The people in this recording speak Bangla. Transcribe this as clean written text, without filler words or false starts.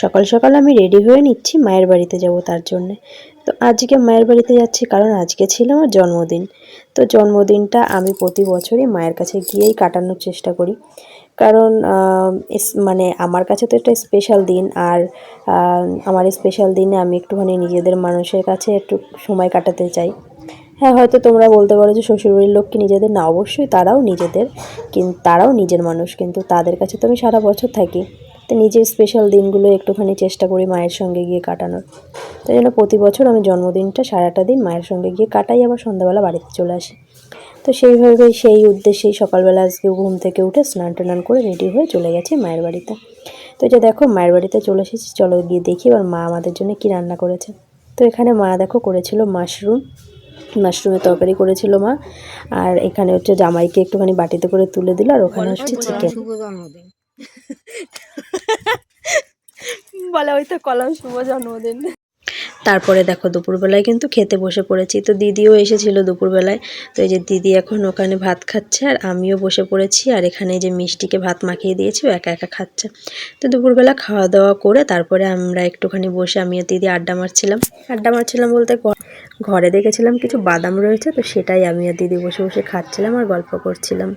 সকাল সকাল আমি রেডি হয়ে নিচ্ছি, মায়ের বাড়িতে যাব তার জন্যে। তো আজকে মায়ের বাড়িতে যাচ্ছি কারণ আজকে ছিল আমার জন্মদিন। তো জন্মদিনটা আমি প্রতি বছরই মায়ের কাছে গিয়েই কাটানোর চেষ্টা করি। কারণ মানে আমার কাছে তো একটা স্পেশাল দিন। আর আমার স্পেশাল দিনে আমি একটুখানি নিজেদের মানুষের কাছে একটু সময় কাটাতে চাই। হ্যাঁ, হয়তো তোমরা বলতে পারো যে শ্বশুরবাড়ির লোক কি নিজেদের? না, অবশ্যই তারাও নিজেদের, কিন্তু তারাও নিজের মানুষ, কিন্তু তাদের কাছে তো আমি সারা বছর থাকি। তো নিজের স্পেশাল দিনগুলো একটুখানি চেষ্টা করি মায়ের সঙ্গে গিয়ে কাটানোর। তাই জন্য প্রতি বছর আমি জন্মদিনটা সারাটা দিন মায়ের সঙ্গে গিয়ে কাটাই, আবার সন্ধ্যাবেলা বাড়িতে চলে আসি। তো সেইভাবেই সেই উদ্দেশ্যেই সকালবেলা আজকে ঘুম থেকে উঠে স্নান টান করে রেডি হয়ে চলে গেছি মায়ের বাড়িতে। তো এই যে দেখো মায়ের বাড়িতে চলে এসেছি, চলো গিয়ে দেখি এবার মা আমাদের জন্য কি রান্না করেছে। তো এখানে মা দেখো করেছিল মাশরুমের তরকারি করেছিল মা। আর এখানে হচ্ছে জামাইকে একটুখানি বাটিতে করে তুলে দিল, আর ওখানে হচ্ছে চিকেন। বলে ওই তো কলম শুভ জন্মদিন। তারপরে দেখো দুপুরবেলায় কিন্তু খেতে বসে পড়েছি। তো দিদিও এসেছিল দুপুরবেলায়। তো এই যে দিদি এখন ওখানে ভাত খাচ্ছে আর আমিও বসে পড়েছি। আর এখানে যে মিষ্টিকে ভাত মাখিয়ে দিয়েছি, ও একা একা খাচ্ছে। তো দুপুরবেলা খাওয়া দাওয়া করে তারপরে আমরা একটুখানি বসে আমি আর দিদি আড্ডা মারছিলাম বলতে ঘরে দেখেছিলাম কিছু বাদাম রয়েছে, তো সেটাই আমি আর দিদি বসে বসে খাচ্ছিলাম আর গল্প করছিলাম।